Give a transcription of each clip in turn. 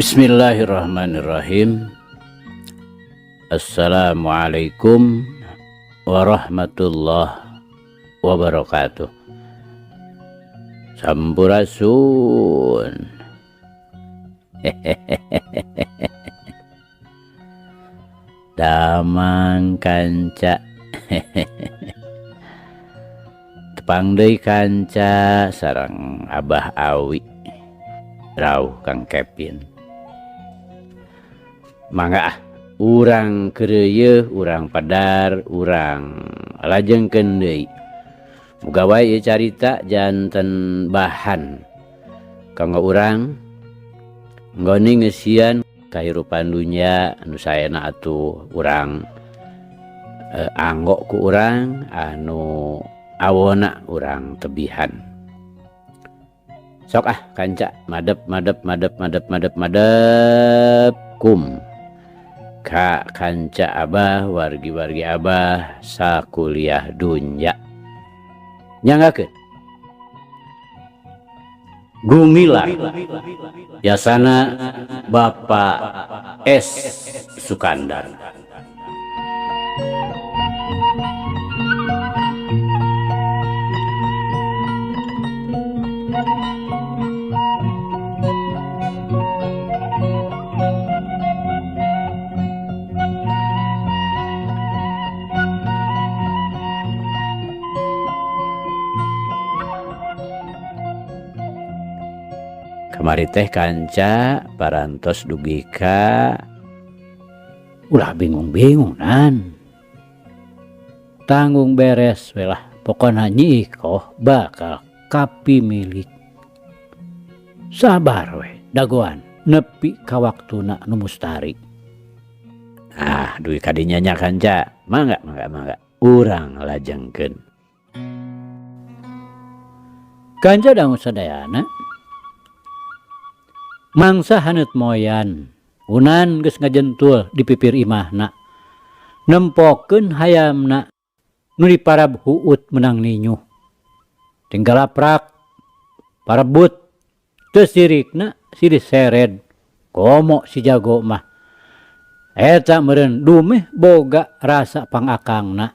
Bismillahirrahmanirrahim. Assalamualaikum warahmatullahi wabarakatuh. Sampurasun. Damang kanca. Tepang deui kanca sareng Abah Awi. Rauh Kang Kepin. Mangga urang keureuh, urang padar, urang lajengkeun deui. Muga wae ieu carita janten bahan kanggo urang nggoni ngeusian kahirupan dunya anu saena atuh urang anggo ku urang anu awona urang tebihan. Sok kanca madep kum ka kanca Abah wargi-wargi Abah sakuliah dunya. Nyanggakeun gumilar yasana Bapak S. Sukandar. Kamari teh kanca parantos dugi ka ulah bingung-bingungan. Tanggung beres we lah, pokona nyi ikoh bakal kapimilik. Sabar we dagoan nepi ka waktuna nu mustari. Dugi kadinya nya kanca, mangga. Urang lajengkeun. Kanca dangu sadayana mangsa haneut moyan, unan geus ngajentul di pipir imahna, nempokeun hayamna nu diparab huut menang ninyuh. Tinggal laprak, parebut, teu sirikna si disered, komo si jago mah. Eta meureun dumeh boga rasa pangakangna.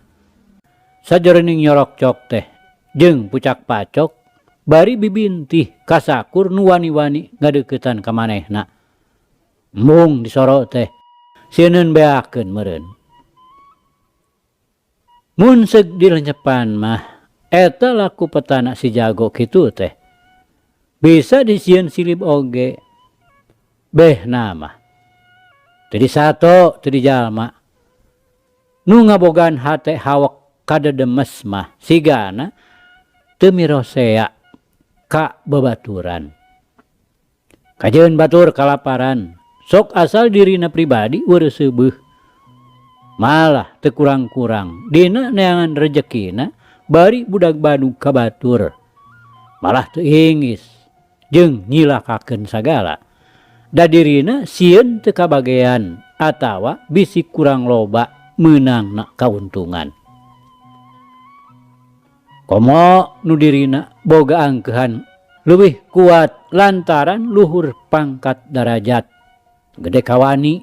Sajroning nyorok cok teh jeung pucak pacok bari bibintih kasakur nu wani-wani ngadeuketan ka manehna. Mung disoro teh sieun beakeun meureun. Mun seug dilencepan mah eta laku petana si jago kitu teh. Bisa disieun silib oge. Behna mah teu disato teu dijalma. Nu ngabogaan hate hawak kadedemes mah sigana teu mirosea ka babaturan. Kajeun batur kalaparan, sok asal dirina pribadi ureuh seubeuh. Malah teu kurang-kurang dina neangan rejekina bari budak Bandung ka batur. Malah teu ingis jeung nyilakakeun sagala. Da dirina sieun teu kabagean atawa bisi kurang loba meunangna kauntungan. Komo nu dirina boga angkehan leuwih kuat lantaran luhur pangkat darajat, gede kawani.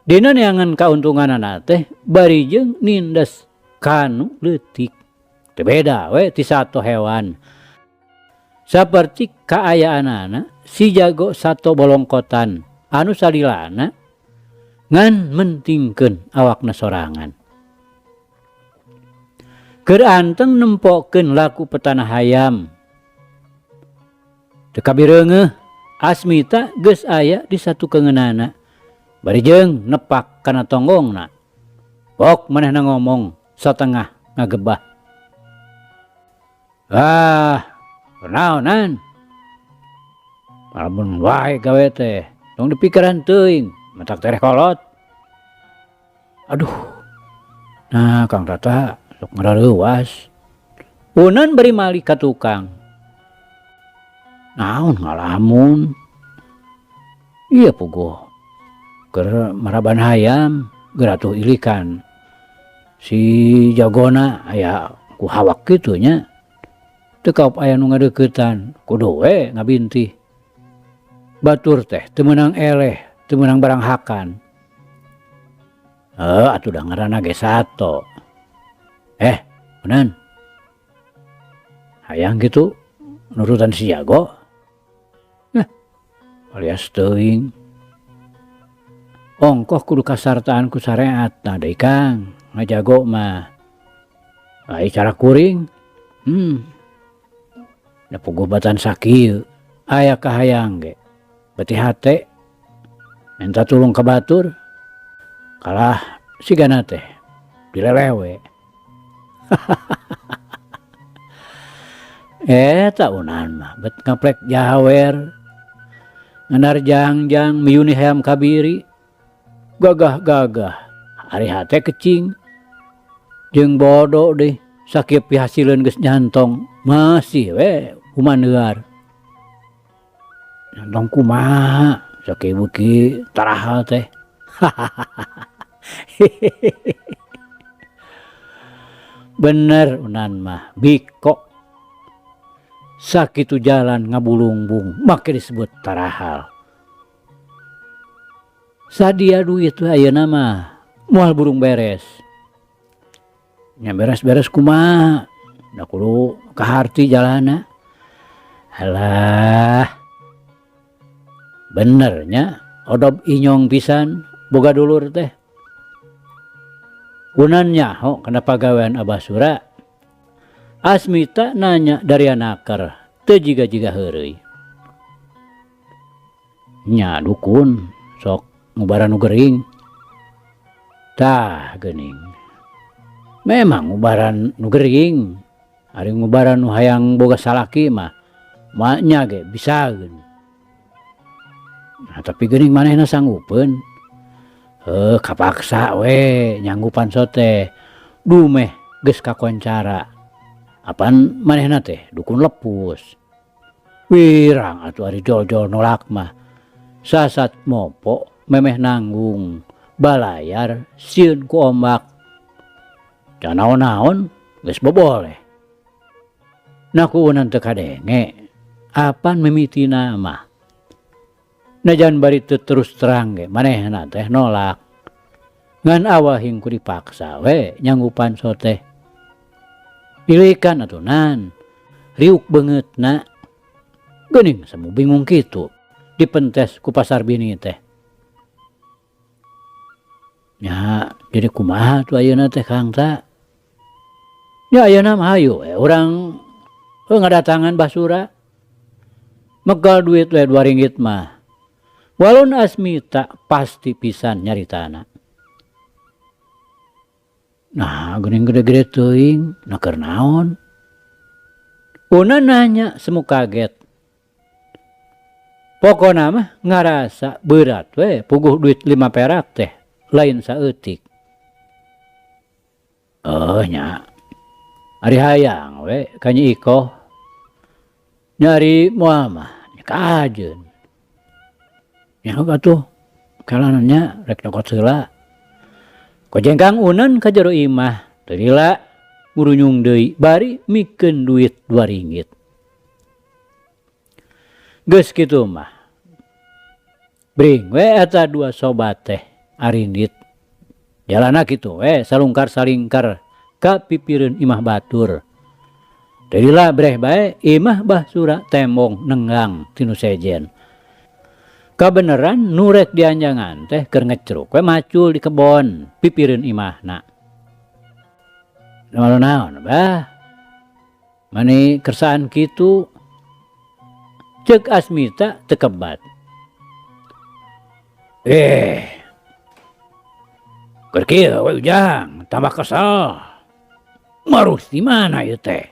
Dina neangan kauntunganana teh bari jeung nindes kanu leutik. Teu beda we ti sato hewan. Saperti kaayaanana si jago sato bolongkotan anu salilana ngan mentingkeun awakna sorangan. Keur anteng nempokeun laku petana hayam. Teu kabireungeuh Asmita geus aya di satu keungeunana. Bari jeung nepak kana tonggongna. Pok manehna ngomong satengah ngagebah. Naonan? Lamun wae gawe teh, tong dipikiran teuing, matak tereh kolot. Aduh. Nah, Kang Tata sok ngareuwas. Unan beri mali ka tukang. Naon ngalamun? Iya puguh. Keur maraban hayam, geus atuh ilikan. Si jagona aya ku hawak kitu nya. Teu kaop aya nu ngadeuketan, kudu we ngabintih. batur teh teu meunang eleh, teu meunang baranghakan. Atuh da ngaranna ge sato. Unan. Hayang gitu nurutan si jago. Nah, alias teuing. Ongkoh kudu kasartaan ku sareat nah deui Kang, ngajago mah. Ai cara kuring. Da pogobatan sakieu aya kahayang ge. Beti hate minta tulung ka batur. Kalah sigana teh dilelewe. Eta unan mah bet ngaplek jawer. Ngenar jangjang miyuni hayam kabiri. Gagah-gagah ari hate kecing. Jeung bodo deh sakieu pihasileun geus nyantong masih we umaneuar. Nyantong kumaha sakieu beuki tarahal teh. Bener unan mah biko sakitu jalan ngabulungbung make disebut tarahal. Sadia duit we ayeuna mah moal burung beres. Nya beres-beres kumaha da kudu kaharti jalanna. Halah benernya odob inyong pisan boga dulur teh. Unan nyaho kana pagawean Abah Sura. Asmita nanya dari anakar teu jiga-jiga heureuy. Nya dukun sok ngubaran nu gering. Tah geuning. Memang ngubaran nu gering. Ari ngubaran nu hayang boga salaki mah nya ge bisaeun. Nah, tapi geuning manehna sanggupeun. Kapaksa we nyanggupan sote. Dumeh geus kakoncara. Apaan manehna teh dukun lepus. Wirang atuh ari jol-jol nolak mah. Sasat mopo memeh nanggung. Balayar sieun ku ombak. Can naon-naon geus boboleh. Nah kuunan teu kadenge. Apaan mimitina mah. Najan bari teu terus terang ge manehna teh nolak. Ngan awahing ku dipaksa we nyanggupan sote. Ilikan atunan riuk beungeutna. Geuning samu bingung kitu dipentes ku pasar bini teh. Nya jadi kumaha tuh ayeuna teh Kang ta? Ya ayeuna mah hayu urang ngadatangan Basura. Megal duit we 2 ringgit mah. Walon Asmita pasti pisan nyaritana. Nah, geuning gede-gede teuing, nah keur naon? Una nanya semu kaget. Pokona mah ngarasa berat we puguh duit 5 perak teh, lain saeutik. Nya. Ari hayang we ka Nyi Ikoh. Nyari moal mah kaajeun. Nya atuh kalanannya rek nyokot heula. Kojengkang unen ka jero imah, teu lila ngurunyung deui bari mikeun duit 2 ringgit. Geus kitu mah. Bring we eta 2 sobat teh arindit. Jalana kitu we salungkar salingkar ka pipireun imah batur. Teu lila breh bae imah Basura tembong nenggang tinu sejen. Kabeneran nurek dianjangan teh keur ngecruk we macul di kebon pipireun imahna. Naon bah? Mani kersaan kitu ceuk Asmita teu kebat. Keur kieu we ujang tambah kesal. Marus di mana ieu teh?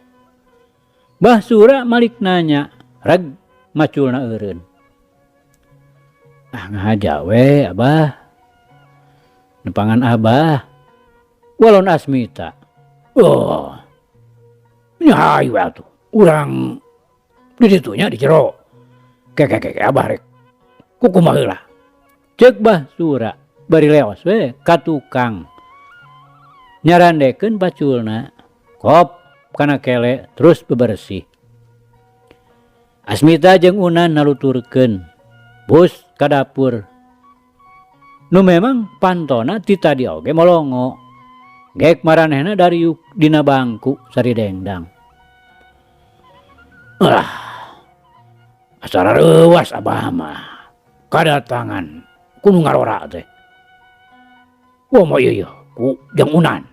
Basura malik nanya, reg maculna eureun. Ngahaja we Abah. Nempangan Abah. Walon Asmita. Nya hayu atuh. Urang di ditunya di jero. Kek Abah rek. Kukumaha heula. Ceuk Basura bari leos we ka tukang. Nyarandekeun baculna. Kop kana kele terus bebersih. Asmita jeung Unan naluturkeun. bus ka dapur. Nu memang pantona ti tadi oge molongo. Gek maranehna dari dina bangku sari dengdang. Acara reuwas abah mah. Kadatangan kudu ngarora teh. Wah mah ieu ku jeung Unan.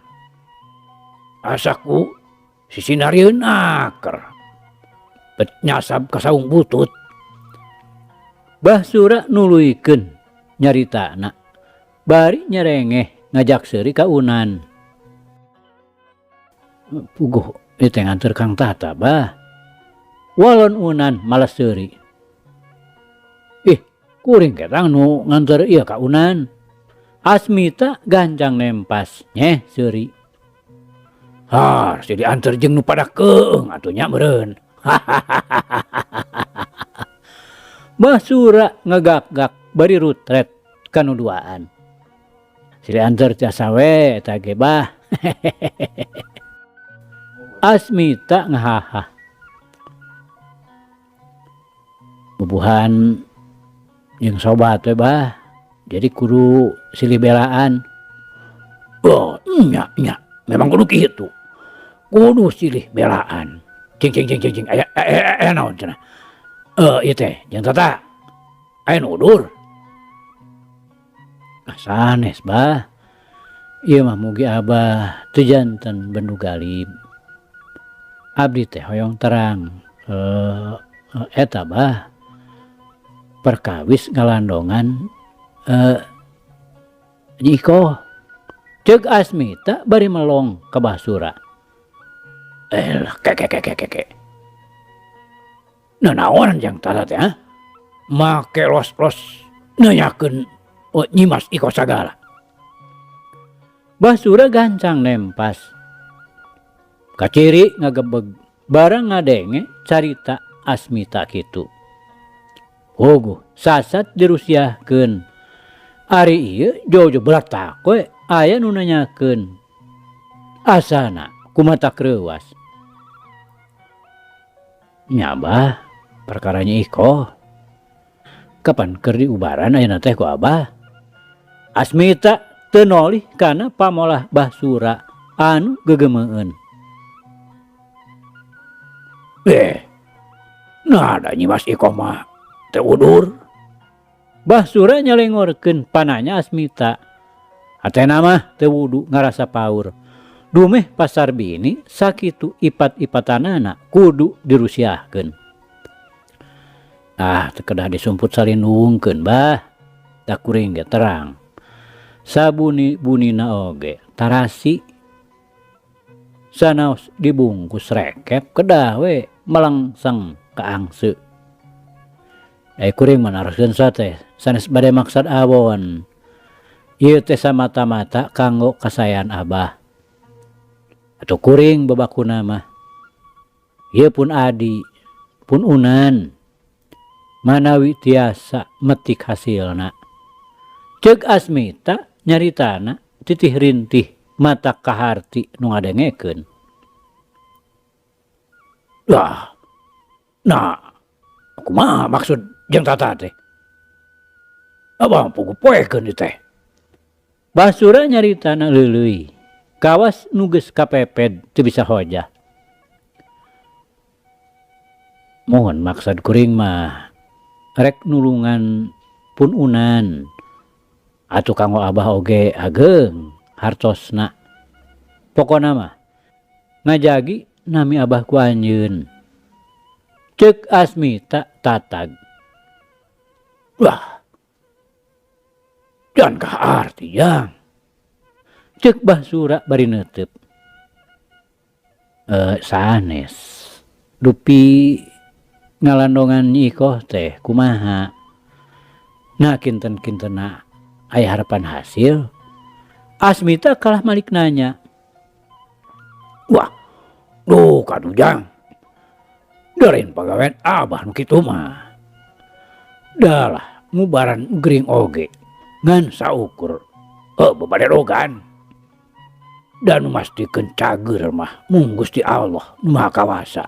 Asaku sisinarieun aker. Bet nyasab ka saung butut. Bah Sura nuluykeun nyaritana. Bari nyerengeh ngajak seuri ka Unan. Puguh ieu teh nganter Kang Tata bah. Walon Unan malas seuri. Kuring ketang nu nganter ieu ka Unan. Asmita gancang nempas nyeh seuri. Har, si dianter jeung nu pada keung atuh nya meureun. Bah Sura ngegak-gak bari rutret kanu duaan. Si dianter tiasa we eta ge bah. Asmita ngahahah. Bubuhan jeung sobat we bah. Jadi kudu silih belaan. Oh, nya memang kudu kitu. Kudu silih belaan. Cing aya naon cenah. Ieu teh jeung Tata. Aya nu udur. Sanes bah. Ieu mah mugi abah teu janten bendu galib. Abdi teh hoyong terang. Eta bah. Perkawis ngalandongan Nyi Ceuk Asmita bari melong ka Bah Sura. Ke. Nanaon jang Tata teh ha? Make los-los nanyakeun Nyimas Iko sagala. Bah Sura gancang nempas. Kaciri ngagebeg barang ngadenge carita Asmita kitu. Oguh sasat dirusiahkeun. Ari ieu jojo belatak we aya nu nanyakeun. Asana kumatak reuwas. Nya Abah, perkaranya Iko. Kapan keur diubaran ayeuna teh ku Abah? Asmita teu nolih kana pamolah Bah Sura anu gegemeun. Nah ada Nyimas Iko mah teu udur. Bah Sura nyalengorkeun pananya Asmita. Hatena mah teu wudu ngarasa paur. Dumeh pasar bini sakitu ipat-ipatanana kudu dirusiahkeun. Teu kedah disumput salinungkeun bah. Da kuring ge terang. Sabuni-bunina oge tarasi. Sanaos dibungkus rekep kedah we melengseng kaangse. Kuring manaroskeun teh sanes bade maksad awon. Ieu teh samata-mata kanggo kasayan Abah. Atuh kuring babakuna mah. Ieu pun adi, pun Unan. Manawi tiasa metik hasilna. Ceuk Asmita nyaritana titih rintih mata kaharti nu ngadengekeun. Nah, kumaha maksud jeung Tata teh? Abah puguh poekeun ieu teh. Bah Sura nyaritana leuleuy. Kawas nu geus kapeped teu bisa hojah. Mohon maksud kuring mah rek nulungan pun Unan. Atuh kanggo Abah oge ageung hartosna. Pokona mah ngajagi nami Abah ku anjeun. Ceuk Asmita tatag. Wah. Jan kah arti jang. Ceuk Bah Sura bari neuteup. Sanes. Dupi ngalandongan Nyi Iko teh kumaha? Nah kinten-kintena aya harapan hasil. Asmita kalah malik nanya. Wah, duh kadujang. Darin pagawean Abah nu kitu mah. Dalah ngubaran gering oge ngan saukur bebade rogan. Dan mastikeun cager mah mung Gusti Allah nu Maha Kawasa.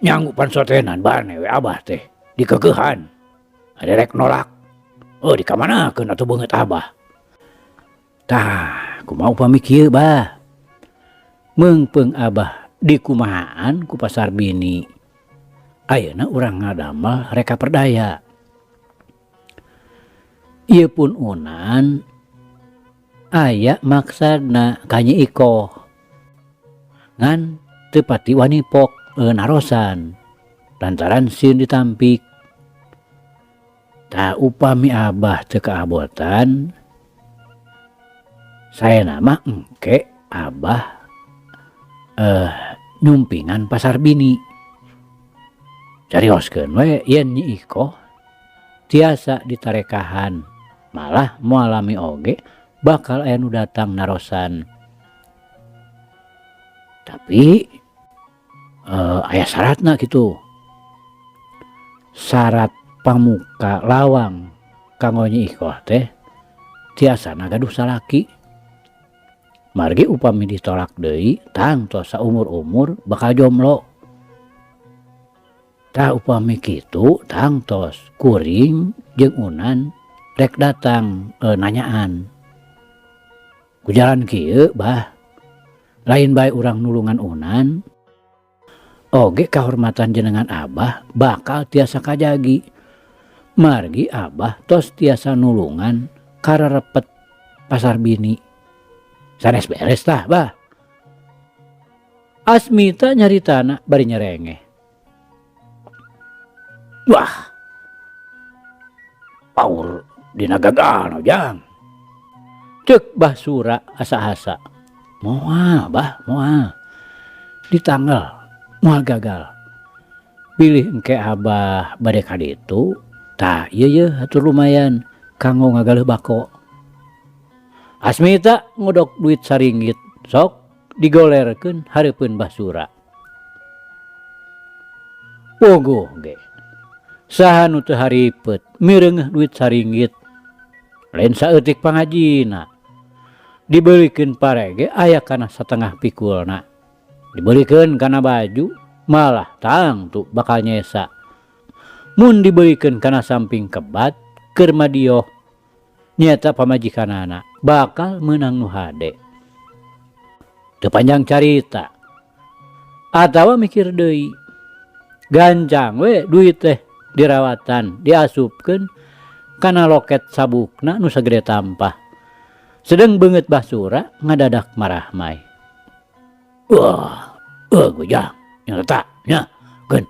Nyanggupan sotenan bane we Abah teh dikekehan ada rek nolak. Oh, di kamanakeun atuh beungeut abah. Tah kumaha upami kieu bah, meungpeung abah dikumahaan ku pasar bini, ayeuna urang ngadamel reka perdaya. Ieu pun unan aya maksudna ka Nyi Ikoh ngan teu pati wani pok narosan lantaran sieun ditampik. Tah upami abah teu kaabotan, saena mah engke abah nyumpingan pasar bini. Carioskeun we yen Nyi Ikoh tiasa ditarekahan, malah moalami oge bakal aya nu datang narosan. Tapi aya syaratna kitu. Syarat pamuka lawang kanggo Nyi Ikoh teh tiasana gaduh salaki. Margi upami ditolak deui tangtos saumur-umur bakal jomblo. Tah upami kitu tangtos kuring jeung unan rek datang nanyaan. Ku jalan kieu bah, lain bae urang nulungan unan, oge kahormatan jenengan abah bakal tiasa kajagi. Margi abah tos tiasa nulungan karerepet pasar bini. Sanes beres tah bah. Asmita nyaritana bari nyerengeh. Wah, paur dina gagal jang. Ceuk bah Sura asa-asa. Moal bah, moal. Di tanggal moal gagal. Pilih engke abah bade ka ditu, tah ieu hatur lumayan kanggo ngagaleuh bako. Asmita ngodok duit saringgit, sok digolerkeun hareupeun bah Sura. Pogo ge. Saha nu teu haripet mireungeuh duit saringgit. Lain saeutik pangajina. Dibelikeun parege aya kana satengah pikulna. Dibelikeun kana baju malah tangtu bakal nyesa. Mun dibelikeun kana samping kebat keur madioh nyata pamajikanana bakal meunang nu hade. Teu panjang carita. Atawa mikir deui. Gancang we duit teh dirawatan, diasupkeun kana loket sabukna nu sagede tampah. Sedeng beungeut bah Sura ngadadak marah mai. Wah, gujang, nyata nya geun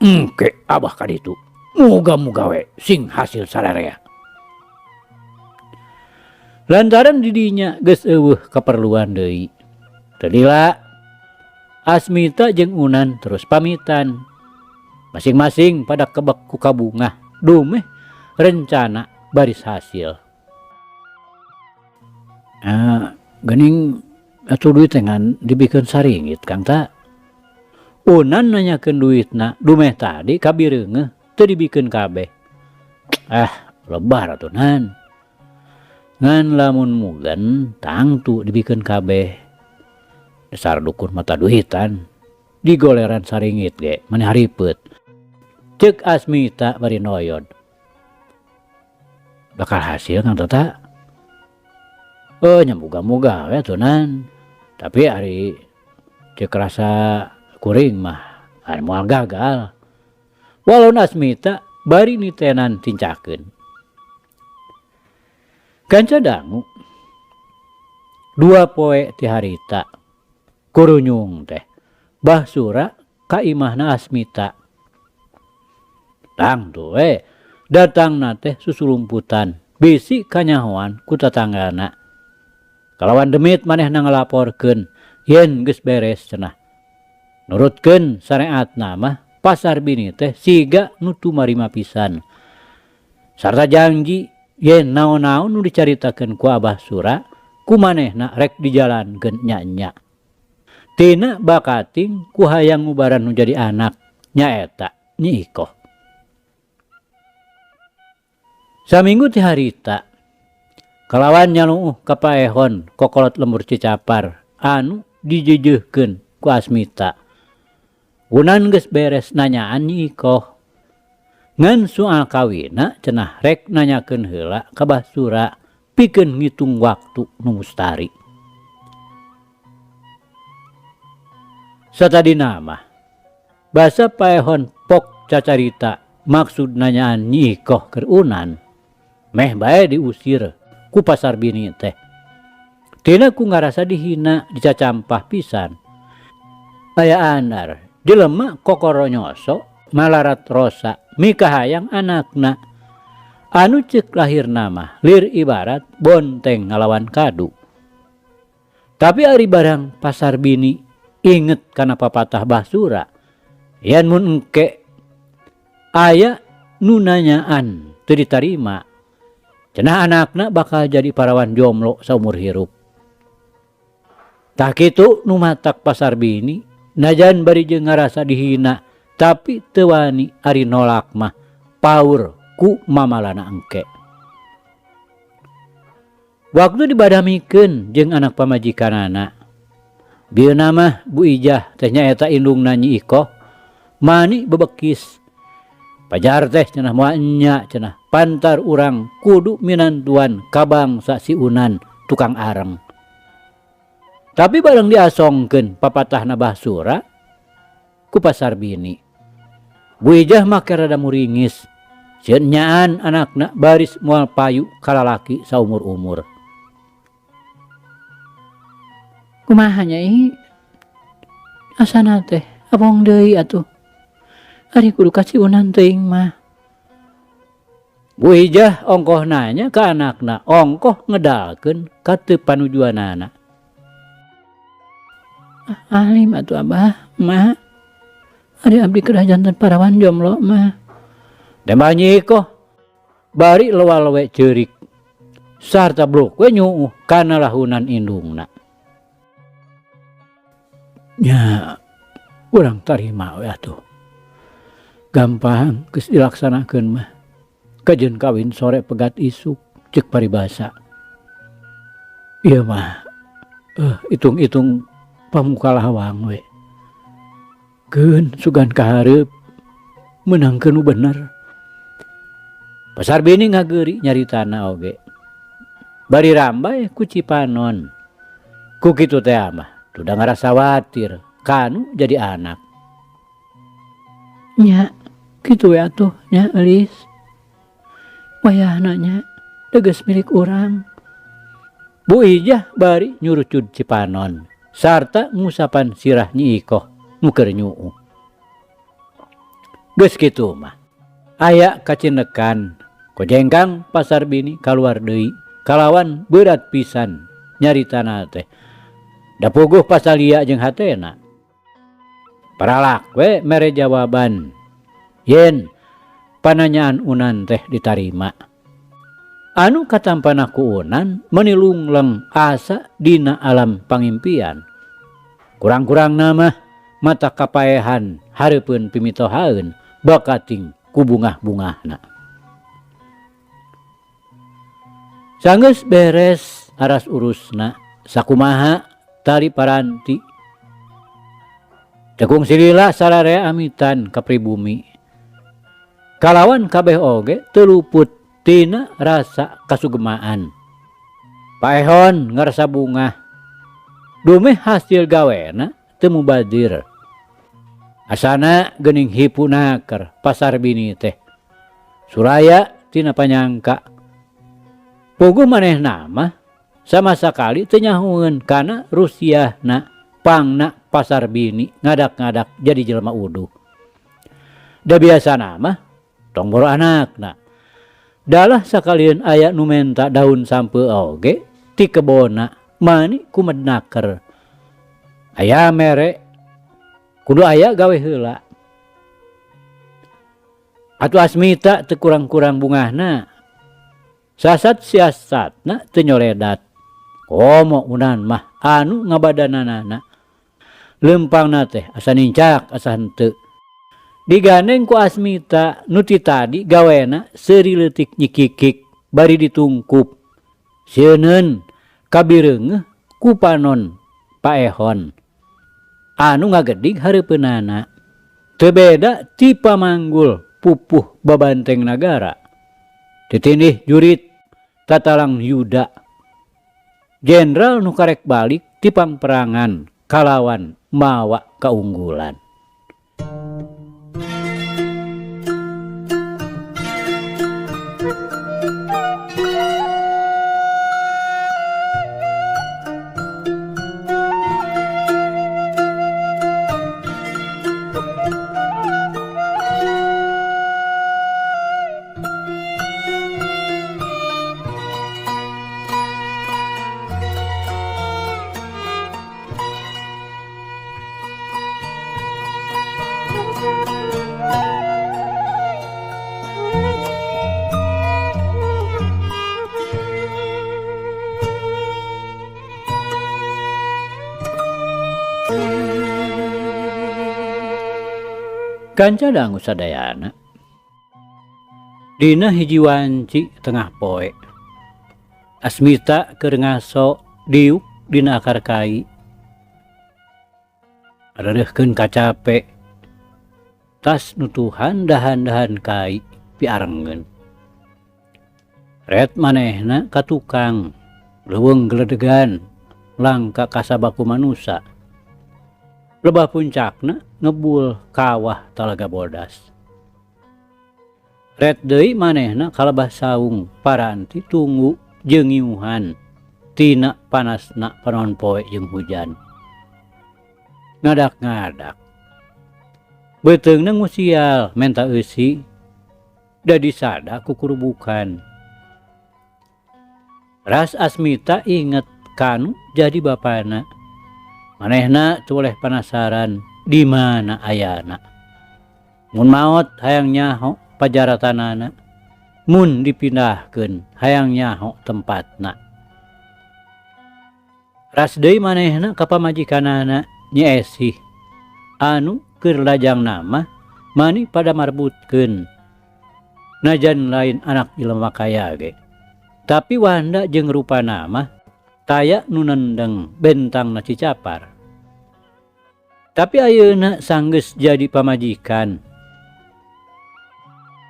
engke abah ka ditu. Muga-muga we sing hasil sararea. Lantaran didinya geus eueuh kaperluan deui. Teu lila Asmita jeung Unan terus pamitan. Masing-masing pada kebek ku kabungah dumeh rencana baris hasil. Geuning atuh duit tengan dibikeun saringgit Kang ta. Unan nanyakeun duitna dumeh tadi kabireungeuh teu dibikeun kabeh. Lebar atuh nan. Ngan lamun mugen tangtu dibikeun kabeh. Dasar dukun mata duitan. Digoleran saringgit ge maneh haripet. Ceuk Asmita bari noyod. Bakal hasil Kang Tata. Nyamuga-muga we tunan. Tapi ari ceuk rasa kuring mah ari moal gagal. Walau Asmita bari nitenan tincakeun. Kanca dangu. 2 poe ti harita. Kurunyung teh. Bah Sura ka imahna Asmita. Tang tuh datangna teh susulumputan bisi kanyahoan ku tatanggana. Kalawan demit manehna ngalaporkeun yen geus beres cenah. Nurutkeun syariatna mah pasar bini teh siga nu tumarima pisan. Sarta janji yen naon-naon nu dicaritakeun ku Abah Sura ku manehna rek dijalankeun nya-nya. Tina bakating ku hayang ngubaran nu jadi anak nyaeta Nyi Ikoh. Saminggu ti harita kalawan nyaluuh ka paehon kokolot lembur Cicapar anu dijejeuhkeun ku Asmita. Unan geus beres nanyaan Nyi Ikoh. Ngan soal kawina cenah rek nanyakeun heula ka Basura pikeun ngitung waktu nu mustari. Satadina mah basa paehon pok cacarita maksud nanyaan Nyi Ikoh keur unan meh bae diusir ku Pasarbini teh. Tina ku ngarasa dihina dicacampah pisan. Aya andar jelema kokoro nyoso malarat rosa mikahayang anakna anu ceuk lahirna mah lir ibarat bonteng ngalawan kadu. Tapi ari barang Pasarbini inget kana papatah Basura yan mun engke aya nu nanyaan teu ditarima cenah anakna bakal jadi parawan jomblo saumur hirup. Tah kitu nu matak Pasarbini najan bari jeung ngarasa dihina tapi teu wani ari nolak mah paur ku mamalana engke. Waktu dibadamikeun jeung anak pamajikanana bieuna mah Bu Ijah teh nyaeta indungna Nyi Ikoh mani bebekis. Pajar teh cenah moal enya cenah pantar urang kudu minantuan ka bangsa si Unan tukang areng. Tapi bareng diasongkeun papatahna Basura ku Pasarbini Bu Ijah make rada muringis sieun nyaan anakna baris moal payu ka lalaki saumur-umur. Kumaha Nyai? Asana teh abong deui atuh. Ari kudu ka si Unan teuing mah. Bu Ijah ongkoh nanya ka anakna, ongkoh ngedalkeun ka teu panujuanana. Alim atuh Abah, mah. Ari abdi kedah janten parawan jomblo mah. Tembah Nyi Ikoh bari lewal-lewe ceurik sarta bluk we nyuuh kana lahunan indungna. Ya, urang tarima we atuh. Gampang geus dilaksanakeun mah. Kajeun kawin sore pegat isuk ceuk paribasa. Ieu mah hitung-hitung pamuka lawang we. Keun sugan kahareup meunangkeun nu bener. Pasarbini ngageuri nyaritana oge. Bari rambai ku Cipanon. Ku kitu teh mah duda ngarasa watir kanu jadi anak. Nya, kitu we atuh nya eulis. Wayahna nya deges milik urang. Bu Ijah bari nyurucud Cipanon sarta ngusapan sirah Nyi Ikoh nu keur nyuuh. Geus kitu mah aya kacinekan kojengkang Pasarbini kaluar deui kalawan berat pisan nyaritana teh. Da puguh pasalia jeung hatena. Paralak we mere jawaban yen pananyaan Unan teh ditarima. Anu katampana ku Unan menilungleng asa dina alam pangimpian. Kurang-kurangna mah mata kapaehan hareupeun pimitohaeun bakating ku bungah-bungahna. Sanggeus beres aras urusna sakumaha tari paranti Tekung silila sararea amitan ka pribumi. Kalawan kabeh oge teu luput tina rasa kasugemaan. Paehon ngarasa bungah. Dumeh hasil gawena teu mubadir. Asana geuning hipunaker Pasarbini teh. Suraya tina panyangka. Puguh manehna mah sama sakali teu nyahoeun kana rusiahna pangna Pasarbini ngadak-ngadak jadi jelema uduh. Da biasana mah tong boro anakna. Dalah sakalian aya nu menta daun sampeu oge ti kebona mani kumednaker. Aya mere kudu aya gawe heula. Atuh Asmita teu kurang-kurang bungahna. Sasat siasatna teu nyoredat. Komo Unan mah anu ngabadanana. Lempangna teh asa nincak asa henteu. Digandeng ku Asmita nu ti tadi gawena seuri leutik nyikikik bari ditungkup. Seuneun kabireungeuh ku panon paehon. Anu ngagedig hareupeunana. Teu beda ti pamanggul pupuh babanteng nagara. Titindih jurit tatalang Yuda. Jenderal nu karek balik ti pangperangan kalawan mawa kaunggulan. Kanca dangu sadayana. Dina hiji wanci tengah poe. Asmita keur ngaso diuk dina akar kai. Areureukkeun kacape. Tas nutuhan dahan-dahan kai piarengeun. Ret manehna ka tukang leuweung geledegan langka kasabaku manusa. Lebah puncakna ngebul kawah Talaga Bodas. Ret deui manehna kalebah saung paranti tunggu jeung ngiuhan tina panasna panon poe jeung hujan. Ngadak-ngadak. Beuteungna ngusial menta eusi da disada ku kurubukan. Ras Asmita inget kanu jadi bapana. Manehna tuleh penasaran di mana ayana. Mun maot hayang nyaho pajaratanana, mun dipindahkeun hayang nyaho tempatna. Ras deui manehna ka pamajikanana Nyi Esih anu keur lajang nama mani pada marbutkeun. Najan lain anak jelema kaya ge. Tapi wanda jeung rupana mah taya nu nendeng bentangna Cicapar. Tapi ayeuna sanggeus jadi pamajikan.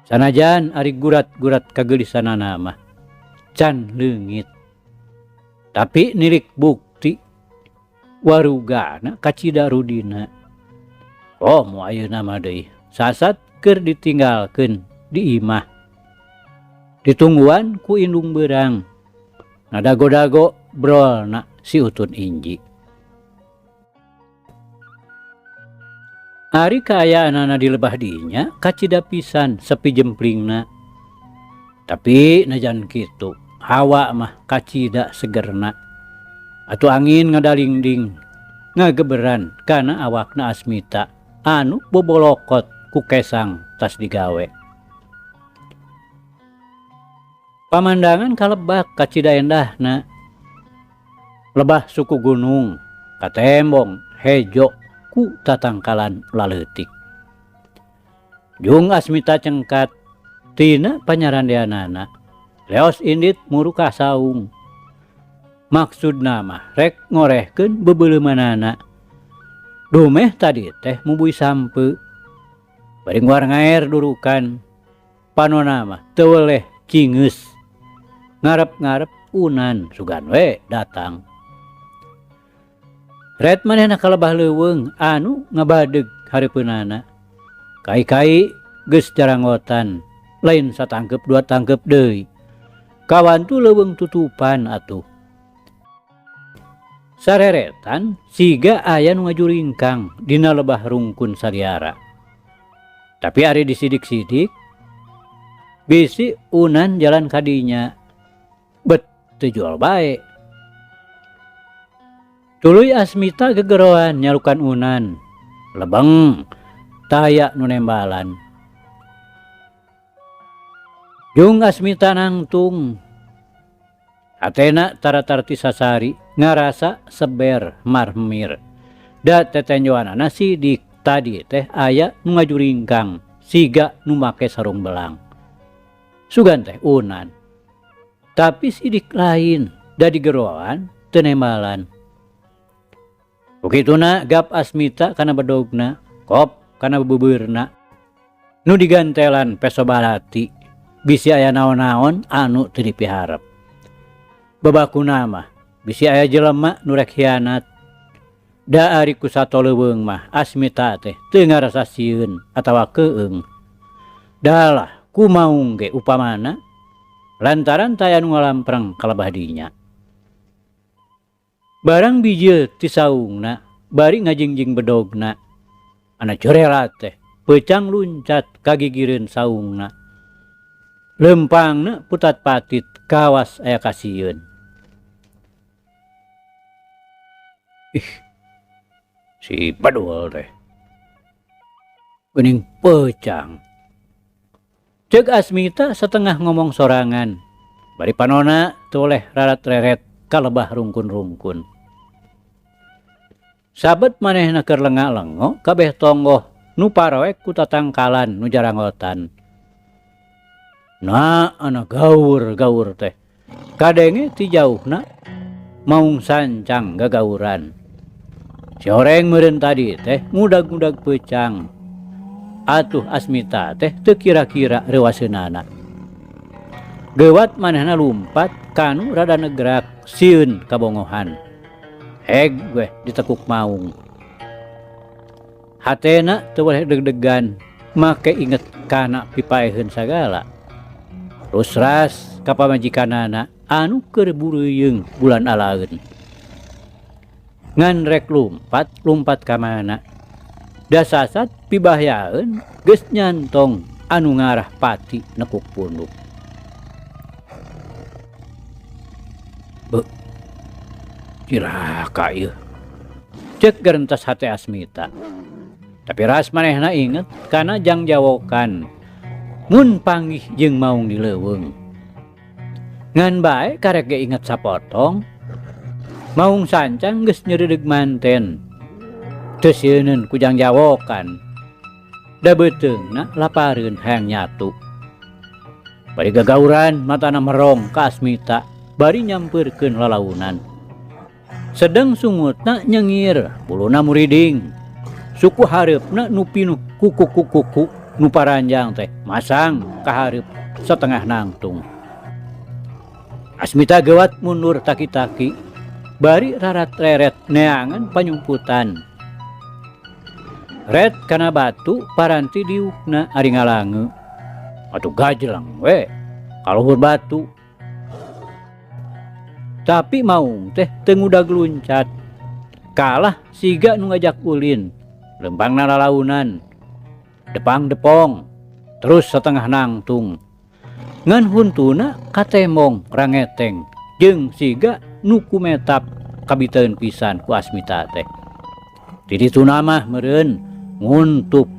Sanajan ari gurat-gurat kageulisanana mah can leungit. Tapi nirik bukti warugana kacida rudina. Oh mu ayeuna mah deui sasat keur ditinggalkeun di imah. Ditungguan ku indung beurang. Nadago-dago brolna si Utun Inji. Ari kaayaanana di lebah dinya kacida pisan sepi jemplingna. Tapi najan kitu hawa mah kacida segerna. Atuh angin ngadalingding ngageberan kana awakna Asmita anu bobolokot ku kesang tas digawe. Pamandangan kalebak kacida endahna. Lebah suku gunung katembong hejo ku tatangkalan laleutik. Jung Asmita cengkat tina panyarandeanana leos indit muru ka saung. Maksudna mah rek ngorehkeun bebeuleumanana. Dumeh tadi teh mubui sampeu. Bari nguar ngaer durukan. Panonna mah teu weleh cingeus. Ngarep-ngarep unan sugan we datang. Ret manehna kalebah leuweung anu ngabadeg hareupeunana. Kai-kai geus jarangotan, lain satangkep dua tangkep deui. Kawan tu leuweung tutupan atuh. Sareretan siga aya nu ngajuringkang dina lebah rungkun sariara. Tapi ari disidik-sidik bisi unan jalan kadinya. Bet teu jual bae. Tuluy Asmita gegeroan nyalukan unan. Lebeng taya nu nembalan. Jung Asmita nangtung. Atena tara-tarti sasari ngarasa seber marmir. Da tetenjoanana sidik tadi teh aya nu ngajuringkang siga nu make sarung belang. Sugan teh unan. Tapi sidik lain da digeroan teu nembalan. Bukituna gap Asmita kana bedogna, kop kana bebeurna. Nu digantelan pesobalati bisi aya naon-naon anu teu dipiharep. Babakuna mah bisi aya jelema nu rek hianat. Da ari ku sato leuweung mah Asmita teh teu ngarasa sieun atawa keung. Dalah kumaung ge upamana lantaran taya nu ngalampreng kalebah dinya. Barang bijil ti saungna bari ngajingjing bedogna. Ana corela teh peucang luncat kagigireun saungna. Lempangna putat patit kawas aya kasieun. Si Padul teh geuning peucang. Ceuk Asmita setengah ngomong sorangan. Bari panona teu oleh rarat-reret kalebah rungkun-rungkun. Sabet manehna keur lenga-lengo kabeh tonggoh nu paroek ku tatangkalan nu jarangotan. Nah, ana gaur-gaur teh. Kadenge ti jauhna maung sancang gagauran. Si horeng meureun tadi teh ngudag-ngudag peucang. Atuh Asmita teh teu kira-kira reuwaseunana. Geuwat manehna lumpat kanu rada negrak sieun kabongohan. Heg weh ditekuk maung. Hatena teu boleh deg-degan make inget kana pipaeheun sagala. Terus ras ka pamajikanana anu keur bureuyeung bulan alaeun. Ngan rek lumpat ka mana. Da sasat pibahyaeun geus nyantong anu ngarah pati nekuk punduk. Cilaka ieu. Ceuk gerentas hate Asmita. Tapi ras manehna inget kana jang jawokan. Mun panggih jeung maung di leuweung. Ngan bae karek ge inget sapotong. Maung sancang geus nyeureudeg manten. Teu sieuneun ku jang jawokan. Da beuteungna lapareun hayang nyatu. Bari gagauran matana merong ka Asmita bari nyampeurkeun lalaunan. Sedeng sungutna nyengir, buluna muriding. Suku hareupna nu pinuh kuku-kuku nu paranjang teh masang ka hareup setengah nangtung. Asmita geuwat mundur taki-taki, bari rarat-reret neangan panyumputan. Ret kana batu paranti diukna ari ngalange. Atuh gajlang we, kaluhur batu. Tapi maung teh teu ngudag luncat. Kalah siga nu ngajak ulin. Lempangna lalaunan. Depang-depong. Terus setengah nangtung. Ngan huntuna katemong rangeteng. Jeung siga nu kumetap kabiteun pisan ku Asmita teh. Di dituna mah meureun nguntup.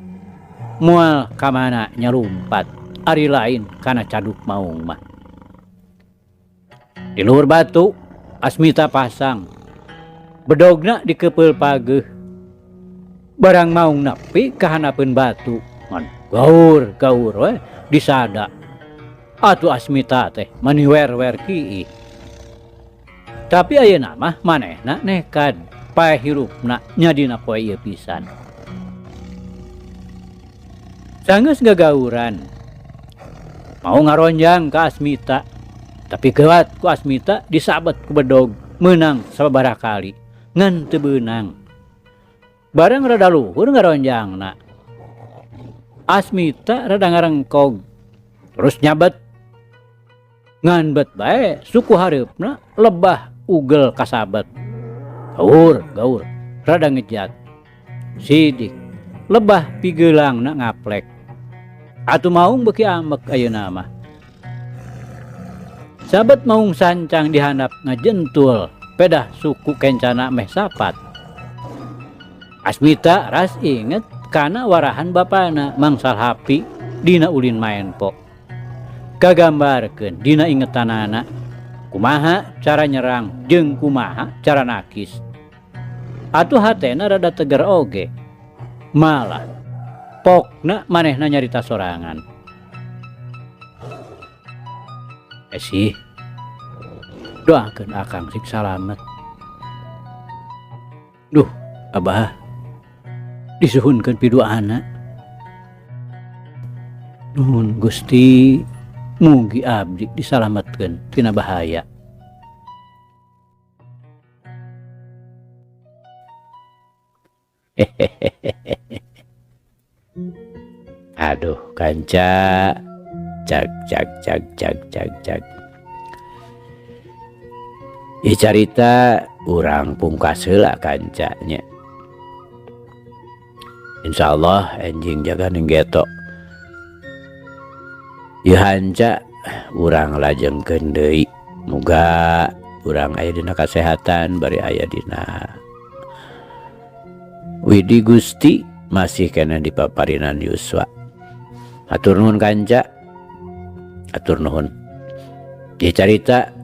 Moal ka mana nyalumpat. Ari lain kana caduk maung mah. Di luhur batu, Asmita pasang. Bedogna dikepeul pageuh. Barang maung nepi ka hanapeun batu. Ngan gaur-gaur we disada. Atuh Asmita teh maniwer-wer kiih. Tapi ayeuna mah manehna nekad paeh hirupna nya dina poe ieu pisan. Sanggeus gagauran. Mau ngaronjang ka Asmita. Tapi geuwat ku Asmita disabet ku bedog meunang sababaraha kali ngan teu beunang. Bareng rada luhur ngaronjangna. Asmita rada ngarengkog terus nyabet. Ngan bet bae suku hareupna lebah ugel kasabet. Gaur rada ngejat. Sidik lebah pigeulangna ngaplek. Atuh maung beuki ambek ayeuna mah. Sabet maung sancang dihandap ngajentul, pedah suku kencana meh sapat. Asmita ras inget kana warahan bapana mangsal hapi dina ulin maenpo. Kagambarkeun dina ingetanana kumaha cara nyerang jeung kumaha cara nakis. Atuh hatena rada teger oge. Malah pokna manehna nyarita sorangan. Sih doakeun akang sik salamet. Duh, Abah disuhunkeun piduana. Nuhun Gusti, mugi abdi disalametkeun tina bahaya. Aduh kanca, cak cak cak cak cak cak. Ieu carita urang pungkas heula kanca nya. Insyaallah enjing jaga ninggeto. Ieu hanca urang lajengkeun deui. Muga urang aya dina kasehatan bari aya dina widi Gusti masih kena dipaparinan yuswa. Atur nuhun kanca. Atur nuhun. Ieu carita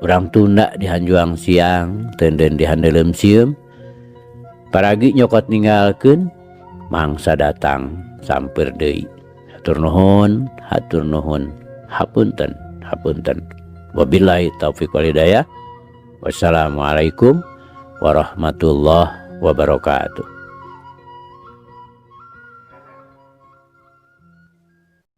urang tunda di hanjuang siang, teunden di handeulem sieum. Paragi nyokot ninggalkeun mangsa datang samper deui. Hatur nuhun, hatur nuhun. Hapunten, hapunten. Wabillahi taufiq wal hidayah. Wassalamualaikum warahmatullahi wabarakatuh.